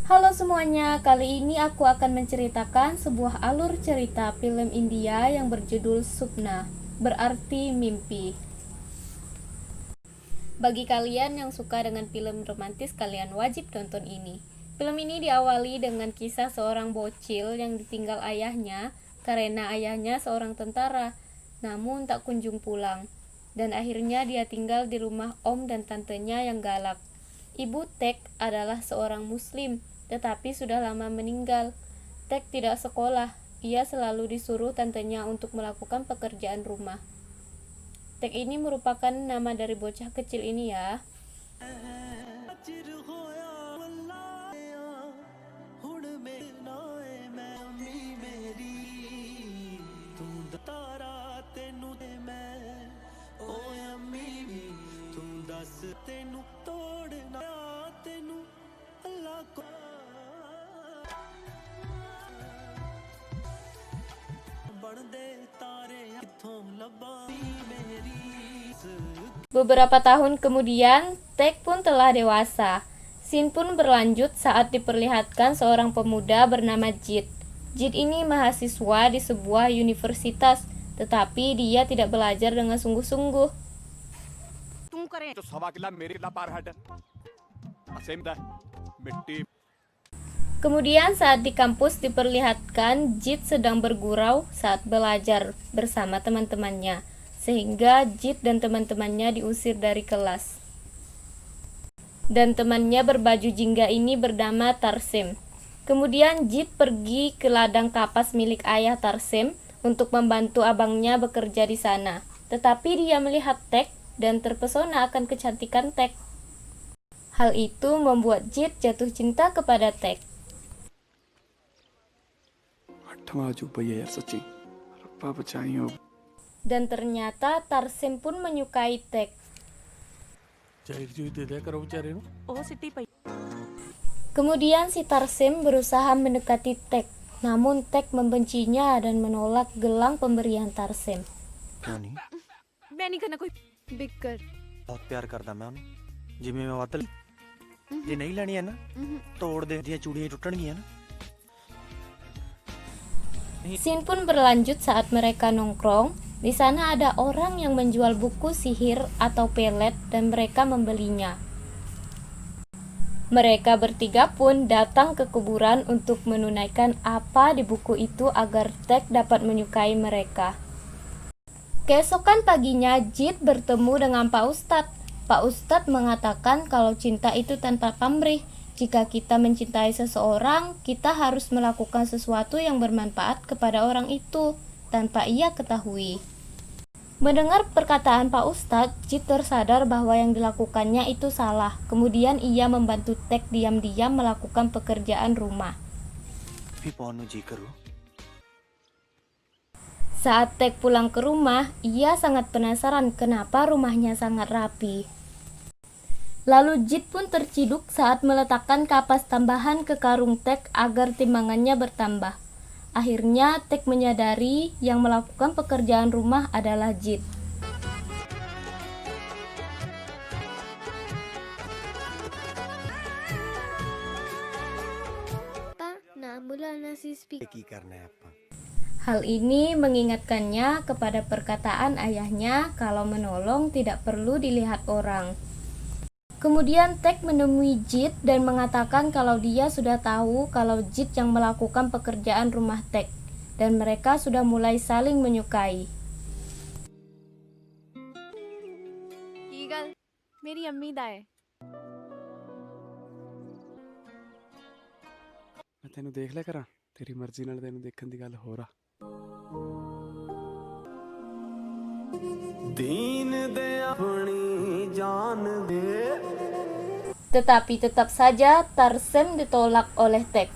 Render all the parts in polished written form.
Halo semuanya, kali ini aku akan menceritakan sebuah alur cerita film India yang berjudul Supna, berarti mimpi. Bagi kalian yang suka dengan film romantis, kalian wajib tonton ini. Film ini diawali dengan kisah seorang bocil yang ditinggal ayahnya karena ayahnya seorang tentara, namun tak kunjung pulang. Dan akhirnya dia tinggal di rumah om dan tantenya yang galak. Ibu Tek adalah seorang muslim, tetapi sudah lama meninggal. Tek tidak sekolah, ia selalu disuruh tantenya untuk melakukan pekerjaan rumah. Tek ini merupakan nama dari bocah kecil ini ya. Beberapa tahun kemudian, Tek pun telah dewasa. Scene pun berlanjut saat diperlihatkan seorang pemuda bernama Jit. Jit ini mahasiswa di sebuah universitas, tetapi dia tidak belajar dengan sungguh-sungguh. Kemudian saat di kampus diperlihatkan Jit sedang bergurau saat belajar bersama teman-temannya, sehingga Jit dan teman-temannya diusir dari kelas. Dan temannya berbaju jingga ini bernama Tarsim. Kemudian Jit pergi ke ladang kapas milik ayah Tarsim untuk membantu abangnya bekerja di sana. Tetapi dia melihat Tek dan terpesona akan kecantikan Tek. Hal itu membuat Jit jatuh cinta kepada Tek. Dan ternyata Tarsim pun menyukai Tek. Kemudian si Tarsim berusaha mendekati Tek, namun Tek membencinya dan menolak gelang pemberian Tarsim. मैं नहीं करना कोई बिकर बहुत प्यार करता मैं उन्हें जिम्मे में वातल जे नहीं लेनी है ना तोड़ दे दियां चूड़ियां टूटणगियां ना. Scene pun berlanjut saat mereka nongkrong. Di sana ada orang yang menjual buku sihir atau pelet dan mereka membelinya. Mereka bertiga pun datang ke kuburan untuk menunaikan apa di buku itu agar Tek dapat menyukai mereka. Keesokan paginya Jit bertemu dengan Pak Ustadz. Pak Ustadz mengatakan kalau cinta itu tanpa pamrih. Jika kita mencintai seseorang, kita harus melakukan sesuatu yang bermanfaat kepada orang itu tanpa ia ketahui. Mendengar perkataan Pak Ustadz, Jit tersadar bahwa yang dilakukannya itu salah. Kemudian ia membantu Tek diam-diam melakukan pekerjaan rumah. Saat Tek pulang ke rumah, ia sangat penasaran kenapa rumahnya sangat rapi. Lalu Jit pun terciduk saat meletakkan kapas tambahan ke karung Tek agar timbangannya bertambah. Akhirnya Tek menyadari yang melakukan pekerjaan rumah adalah Jit. Hal ini mengingatkannya kepada perkataan ayahnya kalau menolong tidak perlu dilihat orang. Kemudian Tek menemui Jit dan mengatakan kalau dia sudah tahu kalau Jit yang melakukan pekerjaan rumah Tek dan mereka sudah mulai saling menyukai. Eagle मेरी अम्मी दा है मैं तेनू देख लिया करा तेरी मर्जी नाल तेनू देखण दी गल होर आ दीन दे अपनी जान दे. Tetapi tetap saja Tarsim ditolak oleh Tek.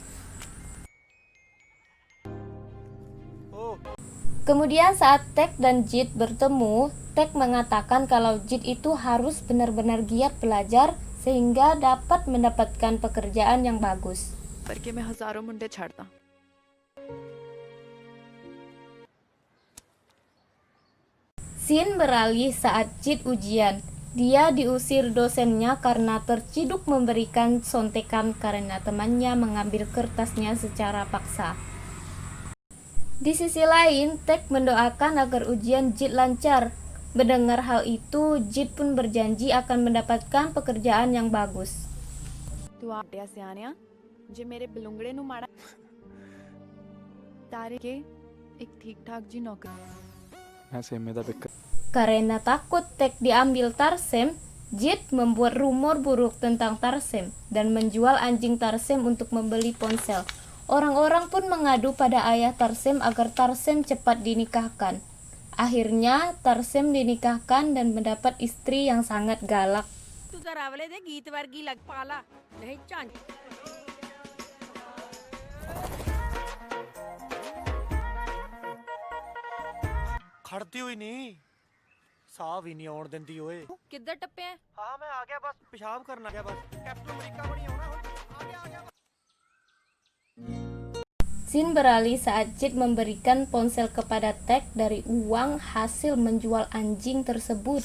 Kemudian saat Tek dan Jit bertemu, Tek mengatakan kalau Jit itu harus benar-benar giat belajar sehingga dapat mendapatkan pekerjaan yang bagus. करके मैं हजारों मुंडे छाड़ता. Scene beralih saat Jit ujian. Dia diusir dosennya karena terciduk memberikan contekan karena temannya mengambil kertasnya secara paksa. Di sisi lain, Tek mendoakan agar ujian Jit lancar. Mendengar hal itu, Jit pun berjanji akan mendapatkan pekerjaan yang bagus. तू आ गया सियानिया जे मेरे बलुंगड़े नु माड़ा तारे के एक ठीक ठाक जी नौकरी मैं सेमे दा beaker Karena takut Tek diambil Tarsem, Jit membuat rumor buruk tentang Tarsem dan menjual anjing Tarsem untuk membeli ponsel. Orang-orang pun mengadu pada ayah Tarsem agar Tarsem cepat dinikahkan. Akhirnya Tarsem dinikahkan dan mendapat istri yang sangat galak. तू जरावले दे गीत वर्गी लग पाला नहीं चांद ਖੜਦੀ ਹੋਈ ਨਹੀਂ, ਸਾਹ ਵੀ ਨਹੀਂ ਆਉਣ ਦਿੰਦੀ ਓਏ। किधर टप्पे हैं ਹਾਂ ਮੈਂ ਆ ਗਿਆ, ਬਸ ਪਿਸ਼ਾਬ ਕਰਨ ਆ ਗਿਆ, ਬਸ ਕੈਪਟਨ ਅਮਰੀਕਾ ਬਣੀ ਆਉਣਾ ਹੁਣ। ਆ ਗਿਆ Scene beralih saat Jit memberikan ponsel kepada Tek dari uang hasil menjual anjing tersebut.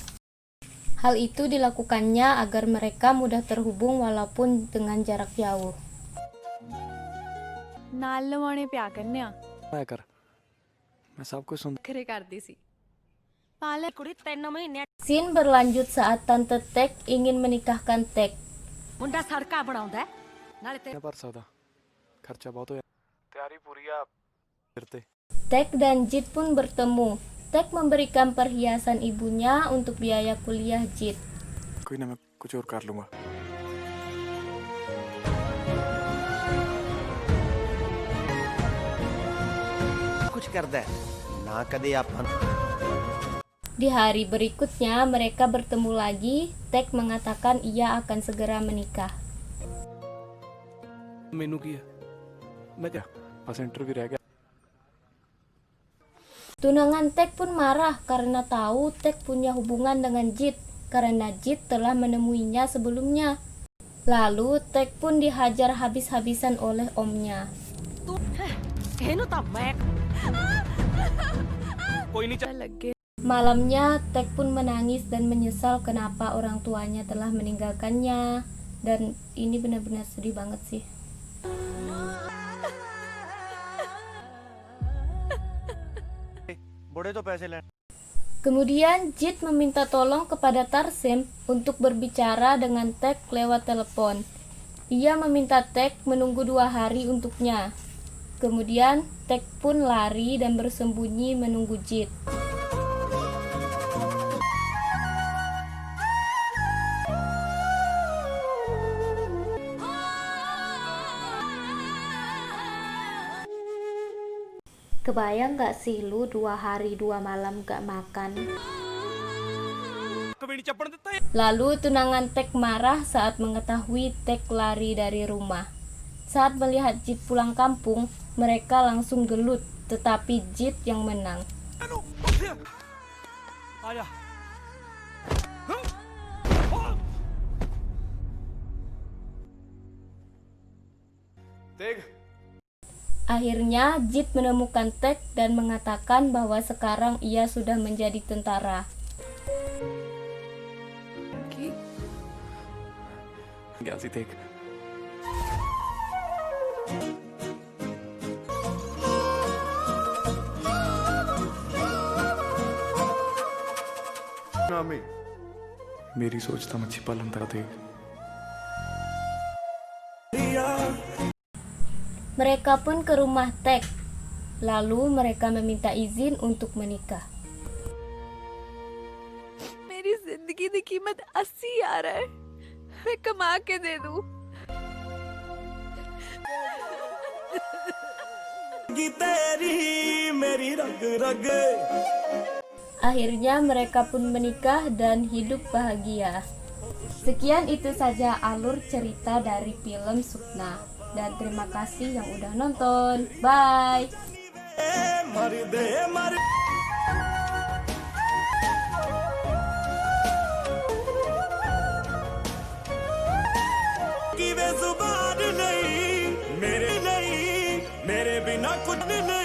Hal itu dilakukannya agar mereka mudah terhubung walaupun dengan jarak jauh. नाल लवाने प्या करने आ मैं कर मैं सब कुछ सुन खरे कर दी सी पाले कुड़ी 3 महीने Scene berlanjut saat Tante Tek ingin menikahkan Tek. मुंडा सड़का बनाउंदा है नाले ते मैं भर सकदा खर्चा बहुत होया तैयारी पूरी आ फिर ते Tek dan Jit pun bertemu. Tek memberikan perhiasan ibunya untuk biaya kuliah Jit. कोई ना मैं कुछ और कर लूंगा ਕੁਝ ਕਰਦਾ ਹੈ ਨਾ, ਕਦੇ ਆਪਾਂ Di hari berikutnya mereka bertemu lagi. Tek mengatakan ia akan segera menikah. मेनू की है मैं क्या बस इंटरव्यू रह गया Tunangan Tek pun marah karena tahu Tek punya hubungan dengan Jit karena Jit telah menemuinya sebelumnya. Lalu Tek pun dihajar habis-habisan oleh omnya. तू ਇਹਨੂੰ ਤਾਂ ਮੈਂ ਕੋਈ ਨਹੀਂ लग गए Malamnya Tek pun menangis dan menyesal kenapa orang tuanya telah meninggalkannya. Dan ini benar-benar sedih banget sih. ਬੁੜੇ ਤੋਂ ਪੈਸੇ ਲੈਣ। Kemudian Jit meminta tolong kepada Tarsem untuk berbicara dengan Tek lewat telepon. Ia meminta Tek menunggu 2 hari untuknya. Kemudian Tek pun lari dan bersembunyi menunggu Jit. Kebayang gak sih lu 2 hari 2 malam gak makan? ਕਵੀਣੀ ਚੱਪਣ ਦਿੱਤਾ ਹੈ। Lalu tunangan Tek marah saat mengetahui Tek lari dari rumah. Saat melihat Jit pulang kampung, mereka langsung gelut, tetapi Jit yang menang. ਆ ਜਾ देख Akhirnya Jit menemukan Tek dan mengatakan bahwa sekarang ia sudah menjadi tentara. की गया सी देख मेरी सोचता मच्छी पालन था देख Mereka pun ke rumah Tek. Lalu mereka meminta izin untuk menikah. मेरी जिंदगी की कीमत 80 आ रहा है मैं कमा के दे दूं Akhirnya mereka pun menikah dan hidup bahagia. Sekian itu saja alur cerita dari film Sukna. Dan terima kasih yang udah nonton. Bye. मेरे बिना कुछ नहीं